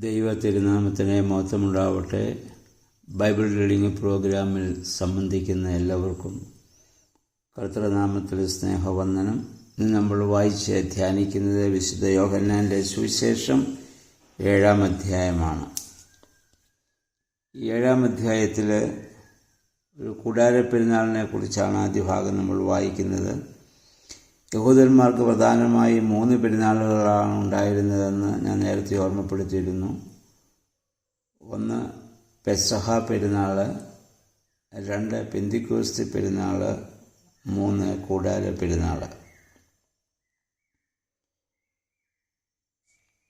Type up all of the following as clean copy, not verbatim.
ദൈവ തിരുനാമത്തിന് മഹത്വമുണ്ടാവട്ടെ. Bible reading പ്രോഗ്രാമിൽ സംബന്ധിക്കുന്ന എല്ലാവർക്കും കർത്തൃനാമത്തിൽ സ്നേഹവന്ദനം. ഇന്ന് നമ്മൾ വായിച്ച് ധ്യാനിക്കുന്നത് വിശുദ്ധ യോഹന്നാൻ്റെ സുവിശേഷം 7-ാം അധ്യായമാണ്. ഈ 7-ാം അധ്യായത്തിൽ ഒരു കൂടാരപ്പെരുന്നാളിനെ കുറിച്ചാണ് ആദ്യ ഭാഗം നമ്മൾ വായിക്കുന്നത്. യഹൂദന്മാർക്ക് പ്രധാനമായി 3 പെരുന്നാളുകളാണ് ഉണ്ടായിരുന്നതെന്ന് ഞാൻ നേരത്തെ ഓർമ്മപ്പെടുത്തിയിരുന്നു. ഒന്ന് പെസഹ പെരുന്നാൾ, 2 പെന്തിക്കോസ്ത് പെരുന്നാൾ, 3 കൂടാര പെരുന്നാൾ.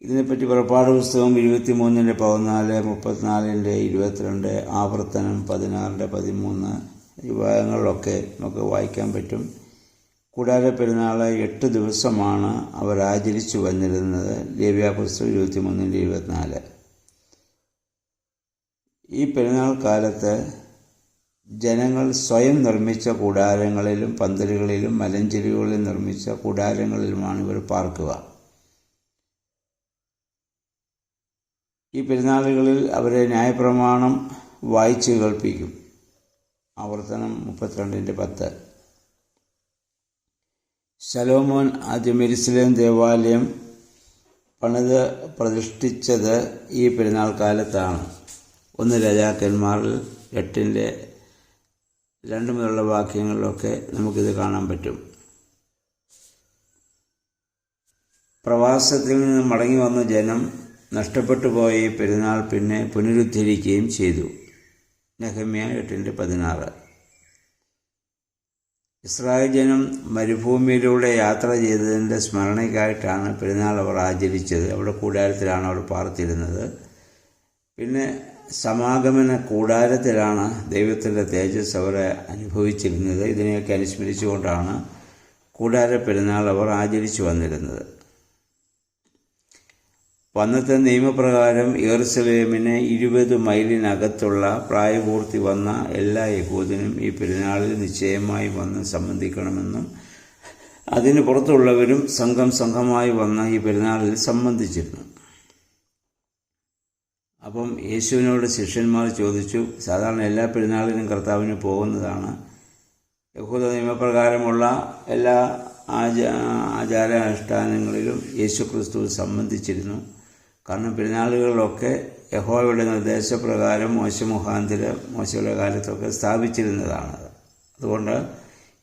ഇതിനെപ്പറ്റി പുറപ്പാട് പുസ്തകം 23-14, 34-22, ആവർത്തനം 16-13 ഈ ഭാഗങ്ങളിലൊക്കെ നമുക്ക് വായിക്കാൻ പറ്റും. കൂടാര പെരുന്നാൾ 8 ദിവസമാണ് അവർ ആചരിച്ചു വന്നിരുന്നത്. ലേവ്യാപുസ്തകം 23-24. ഈ പെരുന്നാൾ കാലത്ത് ജനങ്ങൾ സ്വയം നിർമ്മിച്ച കൂടാരങ്ങളിലും പന്തലുകളിലും മലഞ്ചെരിവുകളിൽ നിർമ്മിച്ച കൂടാരങ്ങളിലുമാണ് ഇവർ പാർക്കുക. ഈ പെരുന്നാളുകളിൽ അവരെ ന്യായപ്രമാണം വായിച്ച് കേൾപ്പിക്കും. ആവർത്തനം 32-10. ശലോമോൻ ആദ്യം യെരൂശലേം ദേവാലയം പണിത് പ്രതിഷ്ഠിച്ചത് ഈ പെരുന്നാൾ കാലത്താണ്. 1 രാജാക്കന്മാരിൽ 8-2 മുതലുള്ള വാക്യങ്ങളിലൊക്കെ നമുക്കിത് കാണാൻ പറ്റും. പ്രവാസത്തിൽ നിന്ന് മടങ്ങി വന്ന ജനം നഷ്ടപ്പെട്ടു പോയ ഈ പെരുന്നാൾ പിന്നെ പുനരുദ്ധരിക്കുകയും ചെയ്തു. നെഹമ്യ 8-16. ഇസ്രായേൽ ജനം മരുഭൂമിയിലൂടെ യാത്ര ചെയ്തതിൻ്റെ സ്മരണയ്ക്കായിട്ടാണ് പെരുന്നാൾ അവർ ആചരിച്ചത്. അവിടെ കൂടാരത്തിലാണ് അവർ പാർത്തിരുന്നത്. പിന്നെ സമാഗമന കൂടാരത്തിലാണ് ദൈവത്തിൻ്റെ തേജസ് അവരെ അനുഭവിച്ചിരുന്നത്. ഇതിനെയൊക്കെ അനുസ്മരിച്ചുകൊണ്ടാണ് കൂടാര പെരുന്നാൾ അവർ ആചരിച്ചു വന്നിരുന്നത്. അന്നത്തെ നിയമപ്രകാരം യെരൂശലേമിന് 20 മൈലിനകത്തുള്ള പ്രായപൂർത്തി വന്ന എല്ലാ യഹൂദനും ഈ പെരുന്നാളിൽ നിശ്ചയമായി വന്ന് സംബന്ധിക്കണമെന്നും അതിന് പുറത്തുള്ളവരും സംഘമായി വന്ന ഈ പെരുന്നാളിൽ സംബന്ധിച്ചിരുന്നു. അപ്പം യേശുവിനോട് ശിഷ്യന്മാർ ചോദിച്ചു, സാധാരണ എല്ലാ പെരുന്നാളിനും കർത്താവിന് പോകുന്നതാണ്. യഹൂദ നിയമപ്രകാരമുള്ള എല്ലാ ആചാരാനുഷ്ഠാനങ്ങളിലും യേശു ക്രിസ്തു സംബന്ധിച്ചിരുന്നു. കാരണം പെരുന്നാളുകളിലൊക്കെ യഹോവയുടെ നിർദ്ദേശപ്രകാരം മോശയുടെ കാലത്തൊക്കെ സ്ഥാപിച്ചിരുന്നതാണ്. അതുകൊണ്ട്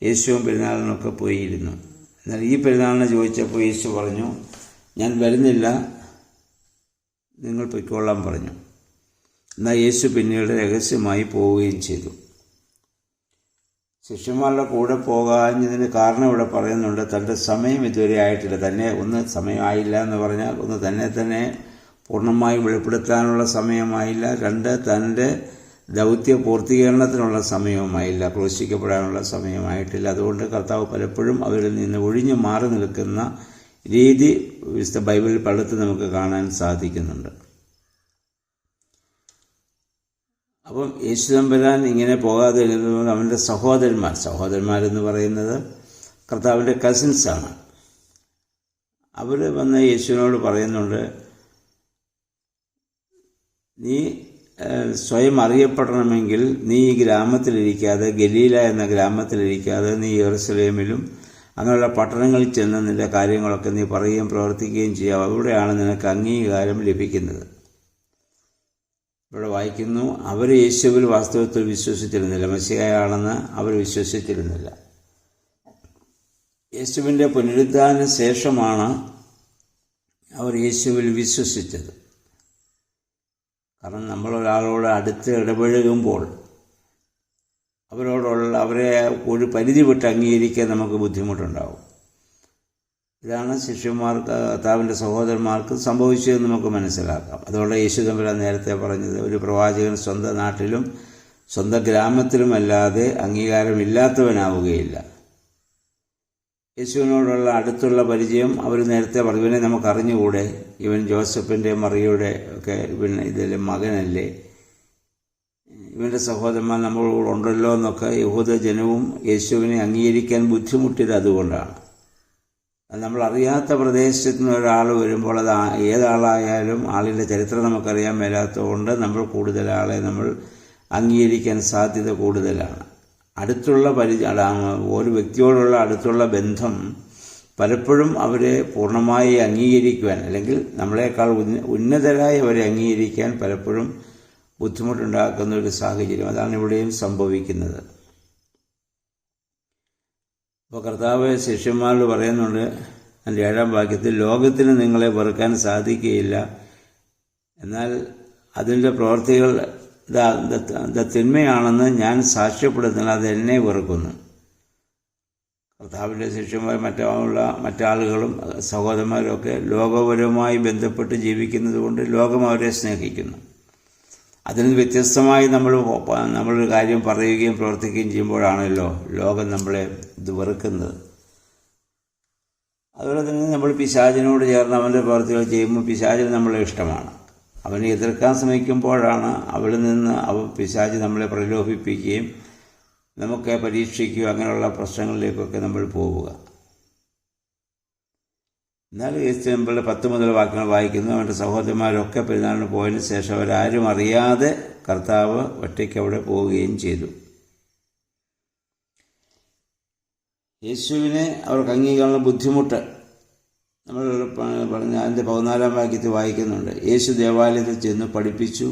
യേശുവും പെരുന്നാളിനൊക്കെ പോയിരുന്നു. എന്നാൽ ഈ പെരുന്നാളിനെ ചോദിച്ചപ്പോൾ യേശു പറഞ്ഞു, ഞാൻ വരുന്നില്ല, നിങ്ങൾ പൊയ്ക്കൊള്ളാൻ പറഞ്ഞു. എന്നാൽ യേശു പിന്നീട് രഹസ്യമായി പോവുകയും ചെയ്തു. ശിഷ്യന്മാരുടെ കൂടെ പോകാഞ്ഞതിന് കാരണം ഇവിടെ പറയുന്നുണ്ട്. തൻ്റെ സമയം ഇതുവരെ ആയിട്ടില്ല. തന്നെ ഒന്ന് സമയമായില്ല എന്ന് പറഞ്ഞാൽ ഒന്ന് തന്നെ പൂർണ്ണമായും വെളിപ്പെടുത്താനുള്ള സമയമായില്ല. 2 തൻ്റെ ദൗത്യ പൂർത്തീകരണത്തിനുള്ള സമയവുമായില്ല. ക്രൂശിക്കപ്പെടാനുള്ള സമയമായിട്ടില്ല. അതുകൊണ്ട് കർത്താവ് പലപ്പോഴും അവരിൽ നിന്ന് ഒഴിഞ്ഞു മാറി നിൽക്കുന്ന രീതി വിശുദ്ധ ബൈബിളിൽ പലതും നമുക്ക് കാണാൻ സാധിക്കുന്നുണ്ട്. അപ്പം യേശു തമ്പുരാൻ ഇങ്ങനെ പോകാതെ ഇരുന്നത് അവൻ്റെ സഹോദരന്മാരെന്ന് പറയുന്നത് കർത്താവിൻ്റെ കസിൻസാണ്. അവർ വന്ന് യേശുവിനോട് പറയുന്നുണ്ട്, നീ സ്വയം അറിയപ്പെടണമെങ്കിൽ നീ ഈ ഗ്രാമത്തിലിരിക്കാതെ, ഗലീല എന്ന ഗ്രാമത്തിലിരിക്കാതെ നീ യെരൂശലേമിലും അങ്ങനെയുള്ള പട്ടണങ്ങളിൽ ചെന്ന് നിൻ്റെ കാര്യങ്ങളൊക്കെ നീ പറയുകയും പ്രവർത്തിക്കുകയും ചെയ്യാം. അവിടെയാണ് നിനക്ക് അംഗീകാരം ലഭിക്കുന്നത്. ഇവിടെ വായിക്കുന്നു, അവർ യേശുവിൽ വാസ്തവത്തിൽ വിശ്വസിച്ചിരുന്നില്ല. മെസ്സിഹയാണെന്ന് അവർ വിശ്വസിച്ചിരുന്നില്ല. യേശുവിൻ്റെ പുനരുദ്ധാന ശേഷമാണ് അവർ യേശുവിൽ വിശ്വസിച്ചത്. കാരണം നമ്മളൊരാളോട് അടുത്ത് ഇടപഴകുമ്പോൾ അവരെ ഒരു പരിധി വിട്ട് അംഗീകരിക്കാൻ നമുക്ക് ബുദ്ധിമുട്ടുണ്ടാവും. ഇതാണ് ശിഷ്യന്മാർക്ക്, കർത്താവിൻ്റെ സഹോദരന്മാർക്ക് സംഭവിച്ചതെന്ന് നമുക്ക് മനസ്സിലാക്കാം. അതുകൊണ്ട് യേശു തമ്പുരാൻ നേരത്തെ പറഞ്ഞത്, ഒരു പ്രവാചകൻ സ്വന്തം നാട്ടിലും സ്വന്തം ഗ്രാമത്തിലുമല്ലാതെ അംഗീകാരമില്ലാത്തവനാവുകയില്ല. യേശുവിനോടുള്ള അടുത്തുള്ള പരിചയം അവർ നേരത്തെ പറഞ്ഞു. ഇവനെ നമുക്കറിഞ്ഞുകൂടെ, ഇവൻ ജോസഫിൻ്റെ മറിയുടെ ഒക്കെ ഇതിലെ മകനല്ലേ, ഇവൻ്റെ സഹോദരന്മാർ നമ്മളോട് ഉണ്ടല്ലോ എന്നൊക്കെ യഹൂദ ജനവും യേശുവിനെ അംഗീകരിക്കാൻ ബുദ്ധിമുട്ടിയത് അതുകൊണ്ടാണ്. നമ്മൾ അറിയാത്ത പ്രദേശത്ത് നിന്ന് ഒരാൾ വരുമ്പോൾ അത് ഏതാളായാലും ആളിൻ്റെ ചരിത്രം നമുക്കറിയാൻ മേലാത്തതുകൊണ്ട് നമ്മൾ കൂടുതൽ ആളെ നമ്മൾ അംഗീകരിക്കാൻ സാധ്യത കൂടുതലാണ്. അടുത്തുള്ള ഒരു വ്യക്തിയോടുള്ള അടുത്തുള്ള ബന്ധം പലപ്പോഴും അവരെ പൂർണ്ണമായി അംഗീകരിക്കുവാൻ, അല്ലെങ്കിൽ നമ്മളെക്കാൾ ഉന്നതരായി അവരെ അംഗീകരിക്കാൻ പലപ്പോഴും ബുദ്ധിമുട്ടുണ്ടാക്കുന്ന ഒരു സാഹചര്യം, അതാണ് ഇവിടെയും സംഭവിക്കുന്നത്. അപ്പോൾ കർത്താവ് ശിഷ്യന്മാരോട് പറയുന്നുണ്ട് അതിൻ്റെ 7-ാം വാക്യത്തിൽ, ലോകത്തിന് നിങ്ങളെ വെറുക്കാൻ സാധിക്കുകയില്ല, എന്നാൽ അതിൻ്റെ പ്രവൃത്തികൾ തിന്മയാണെന്ന് ഞാൻ സാക്ഷ്യപ്പെടുത്തുന്നത് അത് എന്നെ വെറുക്കുന്നു. കർത്താവിൻ്റെ ശിഷ്യന്മാർ മറ്റാളുകളും സഹോദരന്മാരും ഒക്കെ ലോകപരമായി ബന്ധപ്പെട്ട് ജീവിക്കുന്നത് കൊണ്ട് ലോകം അവരെ സ്നേഹിക്കുന്നു. അതിന് വ്യത്യസ്തമായി നമ്മളൊരു കാര്യം പറയുകയും പ്രവർത്തിക്കുകയും ചെയ്യുമ്പോഴാണല്ലോ ലോകം നമ്മളെ ഇത് വെറുക്കുന്നത്. അതുപോലെ തന്നെ നമ്മൾ പിശാചിനോട് ചേർന്ന് അവൻ്റെ പ്രവർത്തികൾ ചെയ്യുമ്പോൾ പിശാചിന് നമ്മളെ ഇഷ്ടമാണ്. അവനെ എതിർക്കാൻ ശ്രമിക്കുമ്പോഴാണ് പിശാച് നമ്മളെ പ്രലോഭിപ്പിക്കുകയും നമുക്ക് പരീക്ഷിക്കുകയോ അങ്ങനെയുള്ള പ്രശ്നങ്ങളിലേക്കൊക്കെ നമ്മൾ പോവുക. എന്നാൽ നമ്മളുടെ 10 മുതൽ വാക്യങ്ങൾ വായിക്കുന്നു. അവൻ്റെ സഹോദരന്മാരൊക്കെ പെരുന്നാളിന് പോയതിനു ശേഷം അവരാരും അറിയാതെ കർത്താവ് ഒറ്റയ്ക്ക് അവിടെ പോവുകയും ചെയ്തു. യേശുവിനെ അവർക്ക് അംഗീകരിക്കാനുള്ള ബുദ്ധിമുട്ട് നമ്മൾ പറഞ്ഞ അതിൻ്റെ 14-ാം വാക്യത്തിൽ വായിക്കുന്നുണ്ട്. യേശു ദേവാലയത്തിൽ ചെന്ന് പഠിപ്പിച്ചു.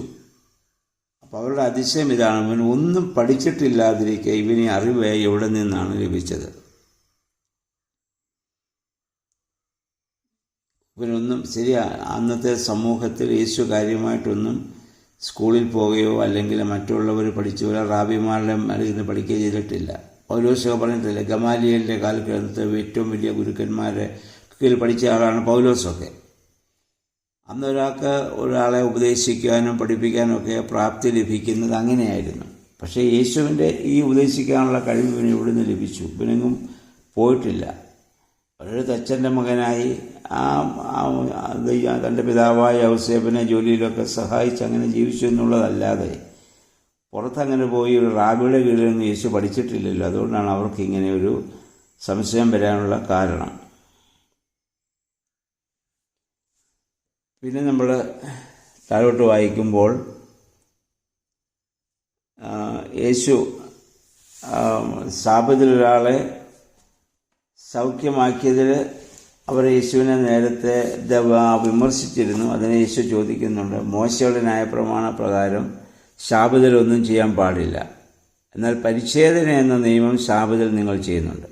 അപ്പോൾ അവരുടെ അതിശയം ഇതാണ്, ഇവൻ ഒന്നും പഠിച്ചിട്ടില്ലാതിരിക്കെ ഇവന് അറിവ് എവിടെ നിന്നാണ് ലഭിച്ചത്? ഇവനൊന്നും അന്നത്തെ സമൂഹത്തിൽ യേശു കാര്യമായിട്ടൊന്നും സ്കൂളിൽ പോവുകയോ അല്ലെങ്കിൽ മറ്റുള്ളവർ പഠിച്ചവരോ റാബിമാരുടെ അടുത്ത് പഠിക്കുകയോ ചെയ്തിട്ടില്ല. പൗലോസൊക്കെ പറഞ്ഞിട്ടില്ല. ഗമാലിയലിൻ്റെ കാലഘട്ടത്ത് ഏറ്റവും വലിയ ഗുരുക്കന്മാരെ കീഴിൽ പഠിച്ച ആളാണ് പൗലോസൊക്കെ. അന്ന് ഒരാളെ ഉപദേശിക്കാനും പഠിപ്പിക്കാനും ഒക്കെ പ്രാപ്തി ലഭിക്കുന്നത് അങ്ങനെയായിരുന്നു. പക്ഷേ യേശുവിൻ്റെ ഈ ഉപദേശിക്കാനുള്ള കഴിവ് ഇവന് ഇവിടുന്ന് ലഭിച്ചു. ഇവനെങ്ങും പോയിട്ടില്ല. ഒരു തച്ചൻ്റെ മകനായി തൻ്റെ പിതാവായ ഔസേപ്പിനെ ജോലിയിലൊക്കെ സഹായിച്ച് അങ്ങനെ ജീവിച്ചു എന്നുള്ളതല്ലാതെ പുറത്തങ്ങനെ പോയി ഒരു റാബിയുടെ കീഴിലൊന്നും യേശു പഠിച്ചിട്ടില്ലല്ലോ. അതുകൊണ്ടാണ് അവർക്ക് ഇങ്ങനെ ഒരു സംശയം വരാനുള്ള കാരണം. പിന്നെ നമ്മൾ താഴോട്ട് വായിക്കുമ്പോൾ യേശു സാബത്തിൽ ഒരാളെ സൗഖ്യമാക്കിയതിൽ അവർ യേശുവിനെ നേരത്തെ വിമർശിച്ചിരുന്നു. അതിനെ യേശു ചോദിക്കുന്നുണ്ട്, മോശയുടെ ന്യായപ്രമാണ പ്രകാരം ശാബത്തിലൊന്നും ചെയ്യാൻ പാടില്ല, എന്നാൽ പരിച്ഛേദന എന്ന നിയമം ശാബത്തിൽ നിങ്ങൾ ചെയ്യുന്നുണ്ട്.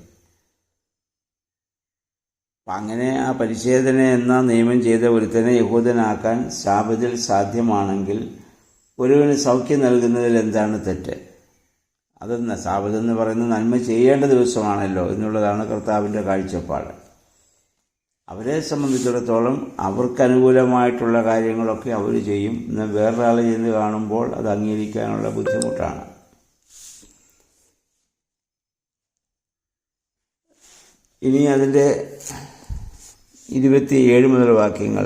അപ്പം അങ്ങനെ ആ പരിച്ഛേദന എന്ന നിയമം ചെയ്ത ഒരുത്തനെ യഹൂദനാക്കാൻ ശാബത്തിൽ സാധ്യമാണെങ്കിൽ ഒരുവന് സൗഖ്യം നൽകുന്നതിൽ എന്താണ് തെറ്റ്? അതെന്ന് സാബത്തെന്ന് പറയുന്നത് നന്മ ചെയ്യേണ്ട ദിവസമാണല്ലോ എന്നുള്ളതാണ് കർത്താവിൻ്റെ കാഴ്ചപ്പാട്. അവരെ സംബന്ധിച്ചിടത്തോളം അവർക്ക് അനുകൂലമായിട്ടുള്ള കാര്യങ്ങളൊക്കെ അവർ ചെയ്യും. എന്നാൽ വേറൊരാൾ ചെന്ന് കാണുമ്പോൾ അത് അംഗീകരിക്കാനുള്ള ബുദ്ധിമുട്ടാണ്. ഇനി അതിൻ്റെ 27 മുതൽ വാക്യങ്ങൾ.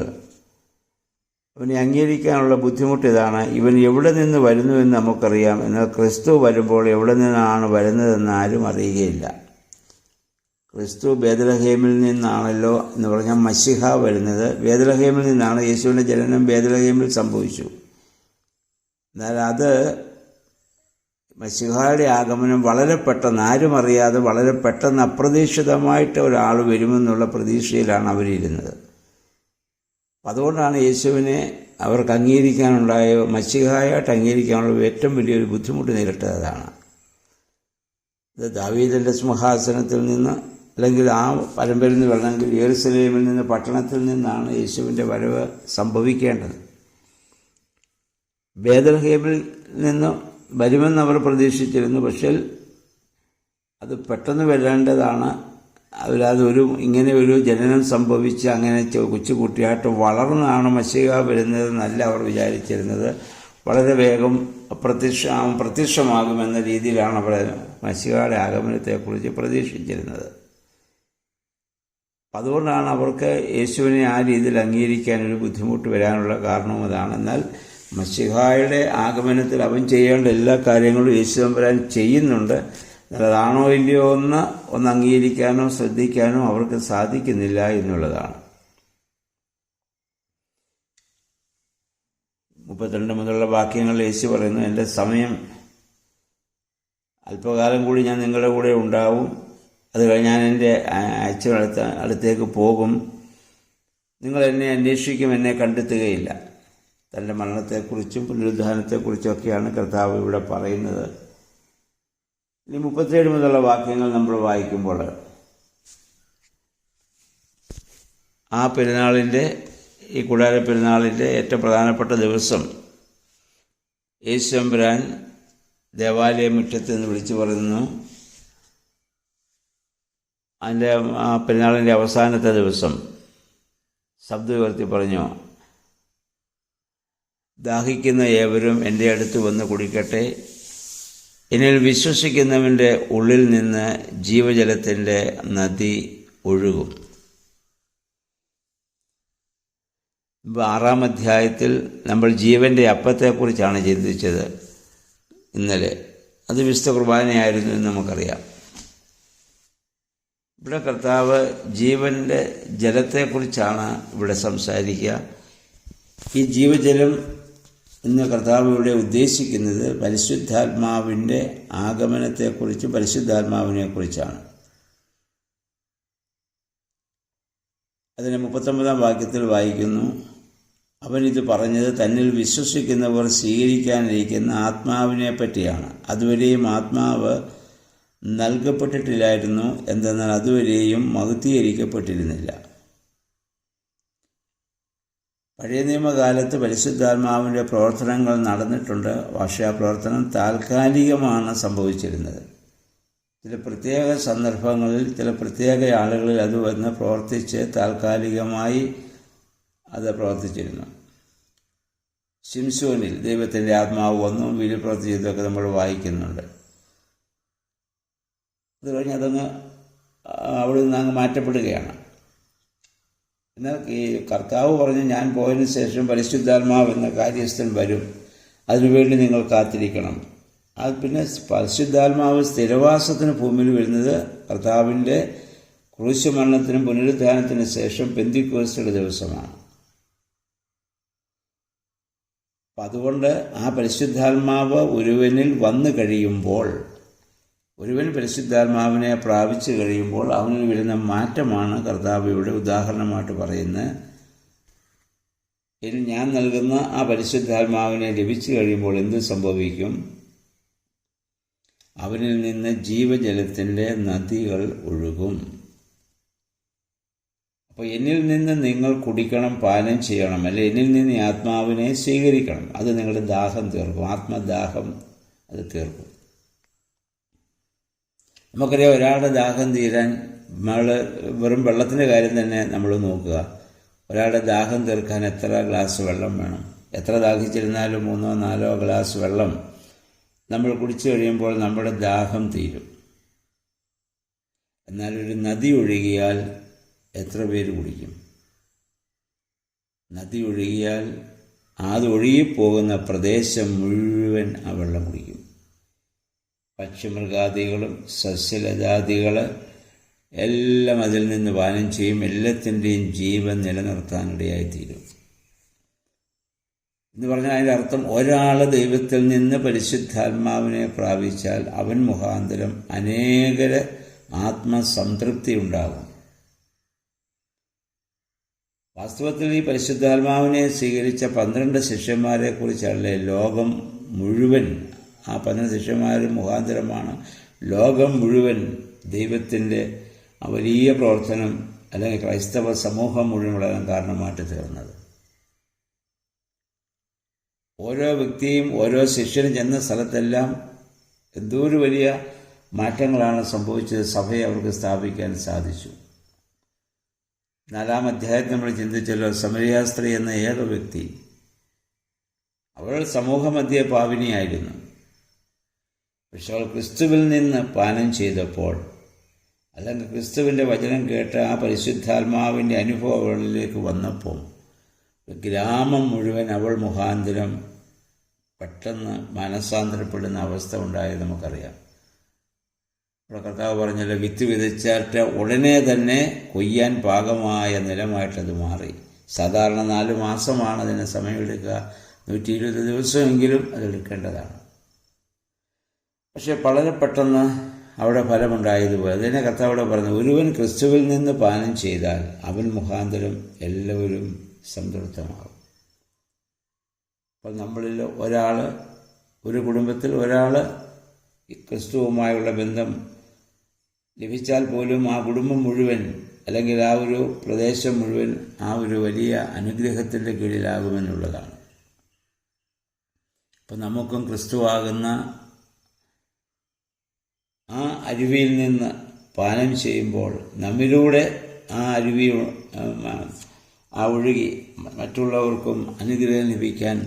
അവനെ അംഗീകരിക്കാനുള്ള ബുദ്ധിമുട്ട് ഇതാണ്. ഇവൻ എവിടെ നിന്ന് വരുന്നുവെന്ന് നമുക്കറിയാം, എന്നാൽ ക്രിസ്തു വരുമ്പോൾ എവിടെ നിന്നാണ് വരുന്നതെന്ന് ആരും അറിയുകയില്ല. ക്രിസ്തു ബേത്ലഹേമിൽ നിന്നാണല്ലോ എന്ന് പറഞ്ഞാൽ മശിഹ വരുന്നത് ബേത്ലഹേമിൽ നിന്നാണ്. യേശുവിൻ്റെ ജനനം ബേത്ലഹേമിൽ സംഭവിച്ചു. എന്നാൽ അത് മശിഹായുടെ ആഗമനം വളരെ പെട്ടെന്ന്, ആരും അറിയാതെ വളരെ പെട്ടെന്ന് അപ്രതീക്ഷിതമായിട്ട് ഒരാൾ വരുമെന്നുള്ള പ്രതീക്ഷയിലാണ് അവരിരുന്നത്. അതുകൊണ്ടാണ് യേശുവിനെ അവർക്ക് അംഗീകരിക്കാനുണ്ടായ, മശിഹായായിട്ട് അംഗീകരിക്കാനുള്ള ഏറ്റവും വലിയൊരു ബുദ്ധിമുട്ട് നേരിട്ടതാണ്. ഇത് ദാവീദിൻ്റെ സിംഹാസനത്തിൽ നിന്ന് അല്ലെങ്കിൽ ആ പരമ്പരയിൽ നിന്ന് വരണമെങ്കിൽ യെരുശലേമിൽ നിന്ന്, പട്ടണത്തിൽ നിന്നാണ് യേശുവിൻ്റെ വരവ് സംഭവിക്കേണ്ടത്. ബേത്ലഹേമിൽ നിന്ന് വരുമെന്ന് അവർ പ്രതീക്ഷിച്ചിരുന്നു. പക്ഷേ അത് പെട്ടെന്ന് വരേണ്ടതാണ്. അതിലതൊരു ഇങ്ങനെ ഒരു ജനനം സംഭവിച്ച് അങ്ങനെ കൊച്ചുകുട്ടിയായിട്ട് വളർന്നാണ് മശിഹ വരുന്നതെന്നല്ല അവർ വിചാരിച്ചിരുന്നത്. വളരെ വേഗം പ്രത്യക്ഷമാകുമെന്ന രീതിയിലാണ് അവർ മശിഹയുടെ ആഗമനത്തെക്കുറിച്ച് പ്രതീക്ഷിച്ചിരുന്നത്. അതുകൊണ്ടാണ് അവർക്ക് യേശുവിനെ ആ രീതിയിൽ അംഗീകരിക്കാനൊരു ബുദ്ധിമുട്ട് വരാനുള്ള കാരണവും അതാണ്. എന്നാൽ മശിഹായുടെ ആഗമനത്തിൽ അവൻ ചെയ്യേണ്ട എല്ലാ കാര്യങ്ങളും യേശു തമ്പുരാൻ ചെയ്യുന്നുണ്ട്. നല്ലതാണോ ഇല്ലയോ ഒന്ന് അംഗീകരിക്കാനോ ശ്രദ്ധിക്കാനോ അവർക്ക് സാധിക്കുന്നില്ല എന്നുള്ളതാണ്. 32 മുതലുള്ള വാക്യങ്ങളിൽ യേശു പറയുന്നു, എൻ്റെ സമയം അല്പകാലം കൂടി ഞാൻ നിങ്ങളുടെ കൂടെ ഉണ്ടാവും, അത് കഴിഞ്ഞ് ഞാൻ എൻ്റെ അച്ഛനടുത്ത് അടുത്തേക്ക് പോകും, നിങ്ങൾ എന്നെ അന്വേഷിക്കും, എന്നെ കണ്ടെത്തുകയില്ല. തൻ്റെ മരണത്തെക്കുറിച്ചും പുനരുദ്ധാനത്തെക്കുറിച്ചൊക്കെയാണ് കർത്താവ് ഇവിടെ പറയുന്നത്. ഇനി 37 മുതലുള്ള വാക്യങ്ങൾ നമ്മൾ വായിക്കുമ്പോൾ ആ പെരുന്നാളിൻ്റെ, ഈ കൂടാര പെരുന്നാളിൻ്റെ ഏറ്റവും പ്രധാനപ്പെട്ട ദിവസം യേശു തമ്പുരാൻ ദേവാലയ മുറ്റത്ത് നിന്ന് വിളിച്ചു പറയുന്നു. അതിൻ്റെ ആ പെരുന്നാളിൻ്റെ അവസാനത്തെ ദിവസം ശബ്ദം ഉയർത്തി പറഞ്ഞു, ദാഹിക്കുന്ന ഏവരും എൻ്റെ അടുത്ത് വന്ന് കുടിക്കട്ടെ, എന്നിൽ വിശ്വസിക്കുന്നവൻ്റെ ഉള്ളിൽ നിന്ന് ജീവജലത്തിൻ്റെ നദി ഒഴുകും. 6-ാം അധ്യായത്തിൽ നമ്മൾ ജീവൻ്റെ അപ്പത്തെക്കുറിച്ചാണ് ചിന്തിച്ചത് ഇന്നലെ. അത് വിശുദ്ധ കുർബാനയായിരുന്നു എന്ന് നമുക്കറിയാം. ഇവിടെ കർത്താവ് ജീവൻ്റെ ജലത്തെക്കുറിച്ചാണ് ഇവിടെ സംസാരിക്കുക. ഈ ജീവജലം ഇന്ന് കർത്താവ് ഇവിടെ ഉദ്ദേശിക്കുന്നത് പരിശുദ്ധാത്മാവിൻ്റെ ആഗമനത്തെക്കുറിച്ചും പരിശുദ്ധാത്മാവിനെക്കുറിച്ചാണ്. അതിന് 39-ാം വാക്യത്തിൽ വായിക്കുന്നു, അവൻ ഇത് പറഞ്ഞത് തന്നിൽ വിശ്വസിക്കുന്നവർ സ്വീകരിക്കാനിരിക്കുന്ന ആത്മാവിനെ പറ്റിയാണ്. അതുവരെയും ആത്മാവ് നൽകപ്പെട്ടിട്ടില്ലായിരുന്നു, എന്തെന്നാൽ അതുവരെയും മഹത്വീകരിക്കപ്പെട്ടിരുന്നില്ല. പഴയ നിയമകാലത്ത് പരിശുദ്ധാത്മാവിൻ്റെ പ്രവർത്തനങ്ങൾ നടന്നിട്ടുണ്ട്. പക്ഷേ ആ പ്രവർത്തനം താൽക്കാലികമാണ് സംഭവിച്ചിരുന്നത്. ചില പ്രത്യേക സന്ദർഭങ്ങളിൽ ചില പ്രത്യേക ആളുകളിൽ അത് വന്ന് പ്രവർത്തിച്ച് താൽക്കാലികമായി അത് പ്രവർത്തിച്ചിരുന്നു. ശിംശോനിൽ ദൈവത്തിൻ്റെ ആത്മാവ് വന്നു വീര്യപ്രവൃത്തി ചെയ്തൊക്കെ നമ്മൾ വായിക്കുന്നുണ്ട്. അത് കഴിഞ്ഞ് അതങ്ങ് അവിടെ നിന്ന് അങ്ങ് മാറ്റപ്പെടുകയാണ്. എന്നാൽ ഈ കർത്താവ് പറഞ്ഞു, ഞാൻ പോയതിനു ശേഷം പരിശുദ്ധാത്മാവ് എന്ന കാര്യസ്ഥൻ വരും, അതിനുവേണ്ടി നിങ്ങൾ കാത്തിരിക്കണം. അത് പിന്നെ പരിശുദ്ധാത്മാവ് സ്ഥിരവാസത്തിന് ഭൂമിയിൽ വരുന്നത് കർത്താവിൻ്റെ ക്രൂശമരണത്തിനും പുനരുദ്ധാനത്തിന് ശേഷം പെന്തിക്കോസ്തിയുടെ ദിവസമാണ്. അപ്പം അതുകൊണ്ട് ആ പരിശുദ്ധാത്മാവ് ഒരുവനിൽ വന്നു കഴിയുമ്പോൾ, ഒരുവൻ പരിശുദ്ധാത്മാവിനെ പ്രാപിച്ചു കഴിയുമ്പോൾ അവനിൽ വരുന്ന മാറ്റമാണ് കർത്താവ് ഇവിടെ ഉദാഹരണമായിട്ട് പറയുന്നത്. ഇനി ഞാൻ നൽകുന്ന ആ പരിശുദ്ധാത്മാവിനെ ലഭിച്ചു കഴിയുമ്പോൾ എന്ത് സംഭവിക്കും? അവനിൽ നിന്ന് ജീവജലത്തിൻ്റെ നദികൾ ഒഴുകും. അപ്പോൾ എന്നിൽ നിന്ന് നിങ്ങൾ കുടിക്കണം, പാനം ചെയ്യണം, അല്ലെ എന്നിൽ നിന്ന് ഈ ആത്മാവിനെ സ്വീകരിക്കണം. അത് നിങ്ങളുടെ ദാഹം തീർക്കും, ആത്മദാഹം അത് തീർക്കും. നമുക്കറിയാം, ഒരാളുടെ ദാഹം തീരാൻ വെറും വെള്ളത്തിൻ്റെ കാര്യം തന്നെ നമ്മൾ നോക്കുക. ഒരാളുടെ ദാഹം തീർക്കാൻ എത്ര ഗ്ലാസ് വെള്ളം വേണം? എത്ര ദാഹിച്ചിരുന്നാലും 3-4 ഗ്ലാസ് വെള്ളം നമ്മൾ കുടിച്ചു കഴിയുമ്പോൾ നമ്മുടെ ദാഹം തീരും. എന്നാൽ ഒരു നദി ഒഴുകിയാൽ എത്ര പേര് കുടിക്കും? നദി ഒഴുകിയാൽ അത് ഒഴുകിപ്പോകുന്ന പ്രദേശം മുഴുവൻ ആ വെള്ളം കുടിക്കും. പക്ഷിമൃഗാദികളും സസ്യലതാദികൾ എല്ലാം അതിൽ നിന്ന് പാനം ചെയ്യും. എല്ലാത്തിൻ്റെയും ജീവൻ നിലനിർത്താനിടയായിത്തീരും എന്ന് പറഞ്ഞാൽ അതിൻ്റെ അർത്ഥം, ഒരാൾ ദൈവത്തിൽ നിന്ന് പരിശുദ്ധാത്മാവിനെ പ്രാപിച്ചാൽ അവൻ മുഖാന്തരം അനേകര ആത്മസംതൃപ്തി ഉണ്ടാകും. വാസ്തവത്തിൽ ഈ പരിശുദ്ധാത്മാവിനെ സ്വീകരിച്ച 12 ശിഷ്യന്മാരെ കുറിച്ചല്ലേ ലോകം മുഴുവൻ, ആ 12 ശിഷ്യന്മാർ മുഖാന്തരമാണ് ലോകം മുഴുവൻ ദൈവത്തിൻ്റെ ആ വലിയ പ്രവർത്തനം അല്ലെങ്കിൽ ക്രൈസ്തവ സമൂഹം മുഴുവൻ വളരാൻ കാരണമായിട്ട് തീർന്നത്. ഓരോ വ്യക്തിയും ഓരോ ശിഷ്യനും ചെന്ന സ്ഥലത്തെല്ലാം എന്തോ ഒരു വലിയ മാറ്റങ്ങളാണ് സംഭവിച്ചത്. സഭയെ അവർക്ക് സ്ഥാപിക്കാൻ സാധിച്ചു. 4-ാം അധ്യായത്തിൽ നമ്മൾ ചിന്തിച്ചല്ലോ, സമരിയ സ്ത്രീ എന്ന ഏക വ്യക്തി, അവൾ സമൂഹമധ്യേ പാപിനിയായിരുന്നു. പക്ഷെ അവൾ ക്രിസ്തുവിൽ നിന്ന് പാനം ചെയ്തപ്പോൾ, അല്ലെങ്കിൽ ക്രിസ്തുവിൻ്റെ വചനം കേട്ട് ആ പരിശുദ്ധാത്മാവിൻ്റെ അനുഭവം അവളിലേക്ക് വന്നപ്പോൾ ഗ്രാമം മുഴുവൻ അവൾ മുഖാന്തരം പെട്ടെന്ന് മനസ്സാന്തരപ്പെടുന്ന അവസ്ഥ ഉണ്ടായത് നമുക്കറിയാം. ഇവിടെ കർത്താവ് പറഞ്ഞല്ലോ, വിത്ത് വിതച്ചിട്ട് ഉടനെ തന്നെ കൊയ്യാൻ പാകമായ നിലമായിട്ടത് മാറി. സാധാരണ 4 മാസമാണ് അതിന് സമയമെടുക്കുക. 120 ദിവസമെങ്കിലും അതെടുക്കേണ്ടതാണ്. പക്ഷെ വളരെ പെട്ടെന്ന് അവിടെ ഫലമുണ്ടായതുപോലെ അതിനെ കർത്താവ് പറഞ്ഞു, ഒരുവൻ ക്രിസ്തുവിൽ നിന്ന് പാനം ചെയ്താൽ അവൻ മുഖാന്തരം എല്ലാവരും സംതൃപ്തമാകും. അപ്പം നമ്മളിൽ ഒരാൾ, ഒരു കുടുംബത്തിൽ ഒരാൾ ക്രിസ്തുവുമായുള്ള ബന്ധം ലഭിച്ചാൽ പോലും ആ കുടുംബം മുഴുവൻ അല്ലെങ്കിൽ ആ ഒരു പ്രദേശം മുഴുവൻ ആ ഒരു വലിയ അനുഗ്രഹത്തിൻ്റെ കീഴിലാകുമെന്നുള്ളതാണ്. അപ്പം നമുക്കും ക്രിസ്തുവാകുന്ന ആ അരുവിയിൽ നിന്ന് പാനം ചെയ്യുമ്പോൾ നമ്മിലൂടെ ആ അരുവി ഒഴുകി മറ്റുള്ളവർക്കും അനുഗ്രഹം ലഭിക്കാൻ,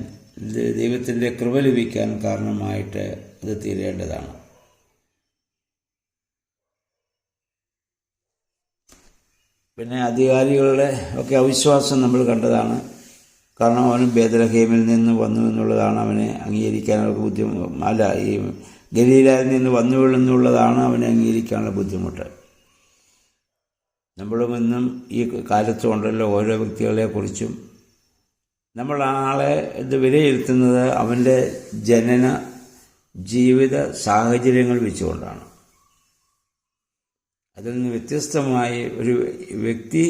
ദൈവത്തിൻ്റെ കൃപ ലഭിക്കാൻ കാരണമായിട്ട് അത് തീരേണ്ടതാണ്. പിന്നെ അധികാരികളുടെ ഒക്കെ അവിശ്വാസം നമ്മൾ കണ്ടതാണ്. കാരണം അവനും ബേത്ലഹേമിൽ നിന്ന് വന്നു എന്നുള്ളതാണ് അവനെ അംഗീകരിക്കാൻ അവർക്ക് ബുദ്ധിമുട്ട്. അല്ല, ഈ ഗലീലയിൽ നിന്ന് വന്നു എന്നുള്ളതാണ് അവനെ അംഗീകരിക്കാനുള്ള ബുദ്ധിമുട്ട്. നമ്മളും ഇന്നും ഈ കാലത്തുണ്ടല്ലോ ഓരോ വ്യക്തികളെക്കുറിച്ചും നമ്മൾ ആളെ ഇത് വിലയിരുത്തുന്നത് അവൻ്റെ ജനന ജീവിത സാഹചര്യങ്ങൾ വെച്ചുകൊണ്ടാണ്. അതിൽ നിന്ന് വ്യത്യസ്തമായി ഒരു വ്യക്തി,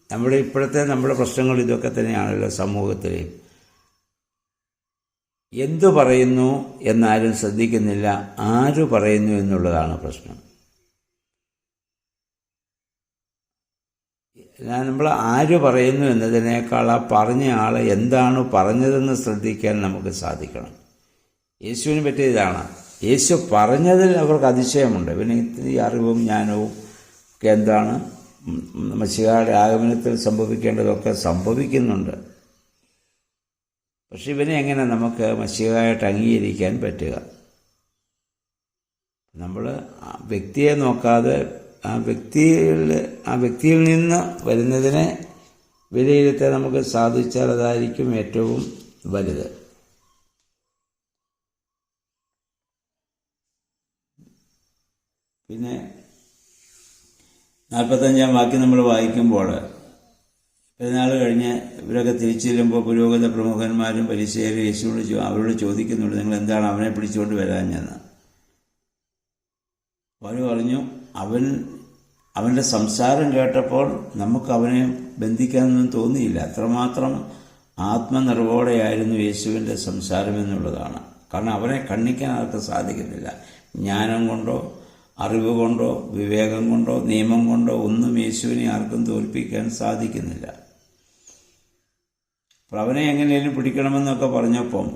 നമ്മുടെ പ്രശ്നങ്ങൾ ഇതൊക്കെ തന്നെയാണല്ലോ സമൂഹത്തിൽ. എന്തു പറയുന്നു എന്നാരും ശ്രദ്ധിക്കുന്നില്ല, ആര് പറയുന്നു എന്നുള്ളതാണ് പ്രശ്നം. നമ്മൾ ആര് പറയുന്നു എന്നതിനേക്കാൾ ആ പറഞ്ഞ ആൾ എന്താണ് പറഞ്ഞതെന്ന് ശ്രദ്ധിക്കാൻ നമുക്ക് സാധിക്കണം. യേശുവിനെ പറ്റിയതാണ്. യേശു പറഞ്ഞതിൽ അവർക്ക് അതിശയമുണ്ട്. പിന്നെ ഈ അറിവും ജ്ഞാനവും ഒക്കെ എന്താണ്, മശിഹായുടെ ആഗമനത്തിൽ സംഭവിക്കേണ്ടതൊക്കെ സംഭവിക്കുന്നുണ്ട്. പക്ഷെ ഇവനെ എങ്ങനെ നമുക്ക് മശിഹായായിട്ട് അംഗീകരിക്കാൻ പറ്റുക? നമ്മൾ വ്യക്തിയെ നോക്കാതെ ആ വ്യക്തിയിൽ നിന്ന് വരുന്നതിനെ വിലയിരുത്താൻ നമുക്ക് സാധിച്ചാൽ അതായിരിക്കും ഏറ്റവും വലുത്. പിന്നെ 45-ാം വാക്യം നമ്മൾ വായിക്കുമ്പോൾ, പെരുന്നാൾ കഴിഞ്ഞ് ഇവരൊക്കെ തിരിച്ചു ചെല്ലുമ്പോൾ പുരോഹിത പ്രമുഖന്മാരും പരിസേയരും യേശുവിനോട് അവരോട് ചോദിക്കുന്നുണ്ട്, നിങ്ങൾ എന്താണ് അവനെ പിടിച്ചുകൊണ്ട് വരാഞ്ഞെന്ന്. അവർ പറഞ്ഞു, അവൻ്റെ സംസാരം കേട്ടപ്പോൾ നമുക്ക് അവനെ ബന്ധിക്കാനൊന്നും തോന്നിയില്ല. അത്രമാത്രം ആത്മനിർവോടെയായിരുന്നു യേശുവിൻ്റെ സംസാരം എന്നുള്ളതാണ്. കാരണം അവനെ ഖണ്ഡിക്കാൻ ആർക്ക് സാധിക്കുന്നില്ല. ജ്ഞാനം കൊണ്ടോ അറിവ് കൊണ്ടോ വിവേകം കൊണ്ടോ നിയമം കൊണ്ടോ ഒന്നും യേശുവിനെ ആർക്കും തോൽപ്പിക്കാൻ സാധിക്കുന്നില്ല. അപ്പോൾ അവനെ എങ്ങനെയും പിടിക്കണമെന്നൊക്കെ പറഞ്ഞപ്പം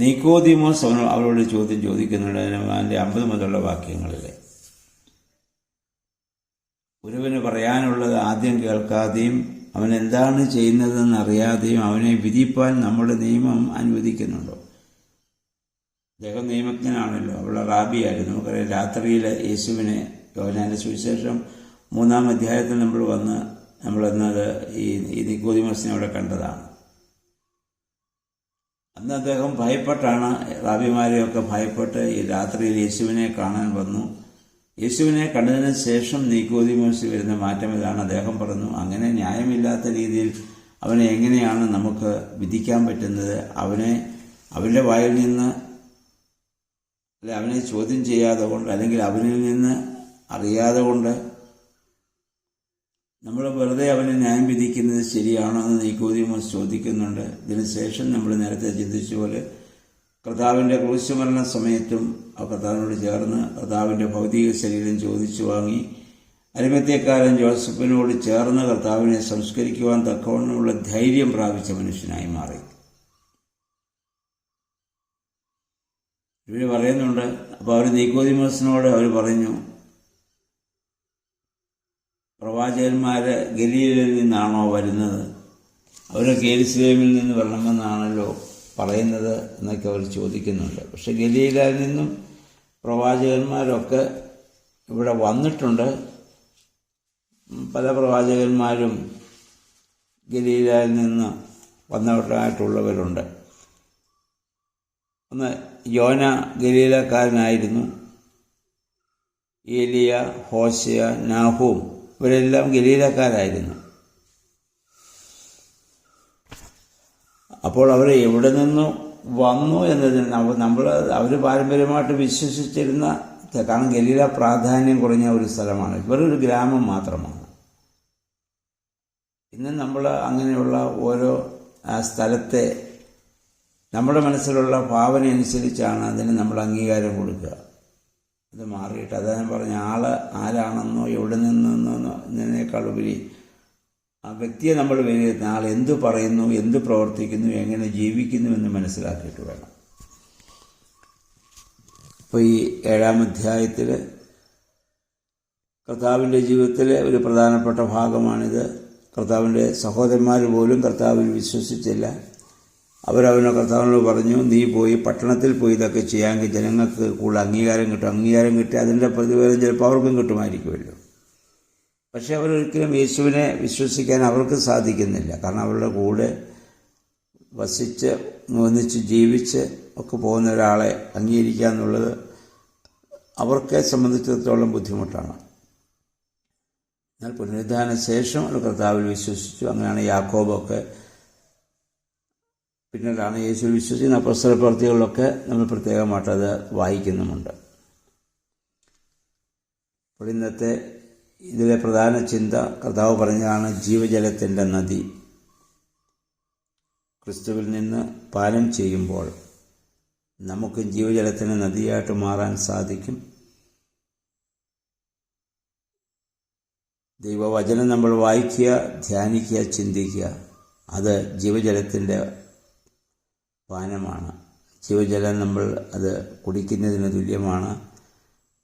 നിക്കോദീമോസ് അവരോട് ചോദ്യം ചോദിക്കുന്നുണ്ട്. അതിൻ്റെ 50 മുതലുള്ള വാക്യങ്ങളിൽ, ഒരുവന് പറയാനുള്ളത് ആദ്യം കേൾക്കാതെയും അവൻ എന്താണ് ചെയ്യുന്നതെന്ന് അറിയാതെയും അവനെ വിധിപ്പാൻ നമ്മുടെ നിയമം അനുവദിക്കുന്നുണ്ടോ? അദ്ദേഹം നിയമജ്ഞനാണല്ലോ, അവളുടെ റാബിയായിരുന്നു. നമുക്കറിയാം, രാത്രിയിൽ യേശുവിനെ യോഹന്നാന്റെ സുവിശേഷം 3-ാം അധ്യായത്തിൽ നമ്മളെന്നത് ഈ നിക്കോദീമോസിനെ അവിടെ കണ്ടതാണ്. അന്ന് അദ്ദേഹം ഭയപ്പെട്ടാണ്, റാബിമാരെയൊക്കെ ഭയപ്പെട്ട് ഈ രാത്രിയിൽ യേശുവിനെ കാണാൻ വന്നു. യേശുവിനെ കണ്ടതിന് ശേഷം നിക്കോദീമോസിൽ വരുന്ന മാറ്റം ഇതാണ്. അദ്ദേഹം പറഞ്ഞു, അങ്ങനെ ന്യായമില്ലാത്ത രീതിയിൽ അവനെ എങ്ങനെയാണ് നമുക്ക് വിധിക്കാൻ പറ്റുന്നത്? അവൻ്റെ വായിൽ നിന്ന്, അല്ലെ അവനെ ചോദ്യം ചെയ്യാതെ കൊണ്ട്, അല്ലെങ്കിൽ അവനിൽ നിന്ന് അറിയാതെ കൊണ്ട് നമ്മൾ വെറുതെ അവനെ ന്യായം വിധിക്കുന്നത് ശരിയാണോ എന്ന് നിക്കോദീമോസ് ചോദിക്കുന്നുണ്ട്. ഇതിനുശേഷം നമ്മൾ നേരത്തെ ചിന്തിച്ച പോലെ കർത്താവിൻ്റെ ക്രൂശുമരണ സമയത്തും ആ കർത്താവിനോട് ചേർന്ന് കർത്താവിൻ്റെ ഭൗതിക ശരീരം ചോദിച്ചു വാങ്ങി അരിമത്യക്കാരൻ ജോസഫിനോട് ചേർന്ന് കർത്താവിനെ സംസ്കരിക്കുവാൻ തക്കവണ്ണമുള്ള ധൈര്യം പ്രാപിച്ച മനുഷ്യനായി മാറി. ഇവർ പറയുന്നുണ്ട്. അപ്പോൾ അവർ നിക്കോദീമോസിനോട് അവർ പറഞ്ഞു, പ്രവാചകന്മാര് ഗലീലയിൽ നിന്നാണോ വരുന്നത്? അവരൊക്കെ യെരുശലേമിൽ നിന്ന് വരണമെന്നാണല്ലോ പറയുന്നത് എന്നൊക്കെ അവർ ചോദിക്കുന്നുണ്ട്. പക്ഷെ ഗലീലയിൽ നിന്നും പ്രവാചകന്മാരൊക്കെ ഇവിടെ വന്നിട്ടുണ്ട്. പല പ്രവാചകന്മാരും ഗലീലയിൽ നിന്ന് വന്നവരായിട്ടുള്ളവരുണ്ട്. ഒന്ന് യോന ഗലീലക്കാരനായിരുന്നു. ഏലിയ, ഹോശയ, നാഹൂം ഇവരെല്ലാം ഗലീലക്കാരായിരുന്നു. അപ്പോൾ അവർ എവിടെ നിന്നു വന്നു എന്നതിന് അവർ പാരമ്പര്യമായിട്ട് വിശ്വസിച്ചിരുന്ന, കാരണം ഗലീല പ്രാധാന്യം കുറഞ്ഞ ഒരു സ്ഥലമാണ്, ഇവരൊരു ഗ്രാമം മാത്രമാണ്. ഇന്ന് നമ്മൾ അങ്ങനെയുള്ള ഓരോ സ്ഥലത്തെ നമ്മുടെ മനസ്സിലുള്ള ഭാവന അനുസരിച്ചാണ് അതിന് നമ്മൾ അംഗീകാരം കൊടുക്കുക. അത് മാറിയിട്ട് അതാ ഞാൻ പറഞ്ഞ ആരാണെന്നോ എവിടെ നിന്നെന്നോ എന്നതിനേക്കാളുപരി ആ വ്യക്തിയെ നമ്മൾ വിലയിരുത്തുന്ന ആൾ എന്ത് പറയുന്നു, എന്ത് പ്രവർത്തിക്കുന്നു, എങ്ങനെ ജീവിക്കുന്നു എന്ന് മനസ്സിലാക്കിയിട്ട് വേണം. അപ്പോൾ ഈ 7-ാം അധ്യായത്തിൽ കർത്താവിൻ്റെ ജീവിതത്തിലെ ഒരു പ്രധാനപ്പെട്ട ഭാഗമാണിത്. കർത്താവിൻ്റെ സഹോദരന്മാർ പോലും കർത്താവിൽ വിശ്വസിച്ചില്ല. കർത്താവിനോട് പറഞ്ഞു, നീ പോയി പട്ടണത്തിൽ പോയി ഇതൊക്കെ ചെയ്യാമെങ്കിൽ ജനങ്ങൾക്ക് കൂടുതൽ അംഗീകാരം കിട്ടി അതിൻ്റെ പ്രതിഫലം ചിലപ്പോൾ അവർക്കും കിട്ടുമായിരിക്കുമല്ലോ. പക്ഷെ അവരൊരിക്കലും യേശുവിനെ വിശ്വസിക്കാൻ അവർക്ക് സാധിക്കുന്നില്ല. കാരണം അവരുടെ കൂടെ വസിച്ച് ഒന്നിച്ച് ജീവിച്ച് ഒക്കെ പോകുന്ന ഒരാളെ അംഗീകരിക്കുക എന്നുള്ളത് അവർക്ക് സംബന്ധിച്ചിടത്തോളം ബുദ്ധിമുട്ടാണ്. എന്നാൽ പുനരുദ്ധാന ശേഷം അവർ കർത്താവിൽ വിശ്വസിച്ചു. അങ്ങനെയാണ് യാക്കോബൊക്കെ, പിന്നീടാണ് യേശുവിൽ വിശ്വസിക്കുന്ന അപ്പോസ്തല പ്രവൃത്തികളിലൊക്കെ നമ്മൾ പ്രത്യേകമായിട്ടത് വായിക്കുന്നുമുണ്ട്. അപ്പോൾ ഇന്നത്തെ ഇതിലെ പ്രധാന ചിന്ത കർത്താവ് പറഞ്ഞതാണ് ജീവജലത്തിൻ്റെ നദി. ക്രിസ്തുവിൽ നിന്ന് പാനം ചെയ്യുമ്പോൾ നമുക്ക് ജീവജലത്തിൻ്റെ നദിയായിട്ട് മാറാൻ സാധിക്കും. ദൈവവചനം നമ്മൾ വായിക്കുക, ധ്യാനിക്കുക, ചിന്തിക്കുക. അത് ജീവജലത്തിൻ്റെ പാനമാണ്. ജീവജലം നമ്മൾ അത് കുടിക്കുന്നതിന് തുല്യമാണ്.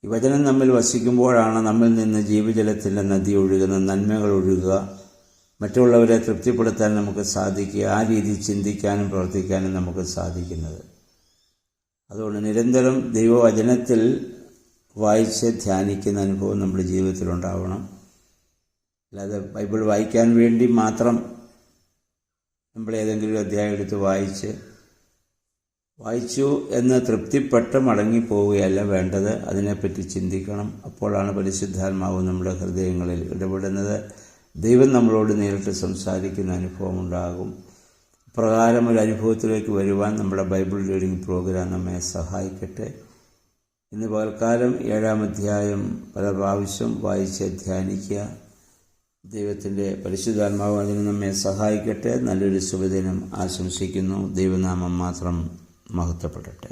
ഈ വചനം നമ്മിൽ വസിക്കുമ്പോഴാണ് നമ്മിൽ നിന്ന് ജീവജലത്തിൻ്റെ നദി ഒഴുകുന്ന, നന്മകൾ ഒഴുകുക, മറ്റുള്ളവരെ തൃപ്തിപ്പെടുത്താൻ നമുക്ക് സാധിക്കുക, ആ രീതിയിൽ ചിന്തിക്കാനും പ്രവർത്തിക്കാനും നമുക്ക് സാധിക്കുന്നത്. അതുകൊണ്ട് നിരന്തരം ദൈവവചനത്തിൽ വായിച്ച് ധ്യാനിക്കുന്ന അനുഭവം നമ്മുടെ ജീവിതത്തിലുണ്ടാവണം. അല്ലാതെ ബൈബിൾ വായിക്കാൻ വേണ്ടി മാത്രം നമ്മൾ ഏതെങ്കിലും അധ്യായം എടുത്ത് വായിച്ചു എന്ന് തൃപ്തിപ്പെട്ട് മടങ്ങിപ്പോവുകയല്ല വേണ്ടത്. അതിനെപ്പറ്റി ചിന്തിക്കണം. അപ്പോഴാണ് പരിശുദ്ധാത്മാവ് നമ്മുടെ ഹൃദയങ്ങളിൽ ഇടപെടുന്നത്. ദൈവം നമ്മളോട് നേരിട്ട് സംസാരിക്കുന്ന അനുഭവം ഉണ്ടാകും. പ്രകാരം ഒരു അനുഭവത്തിലേക്ക് വരുവാൻ നമ്മുടെ ബൈബിൾ റീഡിംഗ് പ്രോഗ്രാം നമ്മെ സഹായിക്കട്ടെ. ഇന്ന് പകൽക്കാലം 7-ാം അധ്യായം പല പ്രാവശ്യം വായിച്ച് ധ്യാനിക്കുക. ദൈവത്തിൻ്റെ പരിശുദ്ധാത്മാവ് അതിന് നമ്മെ സഹായിക്കട്ടെ. നല്ലൊരു ശുഭദിനം ആശംസിക്കുന്നു. ദൈവനാമം മാത്രം മഹത്വപ്പെടട്ടെ.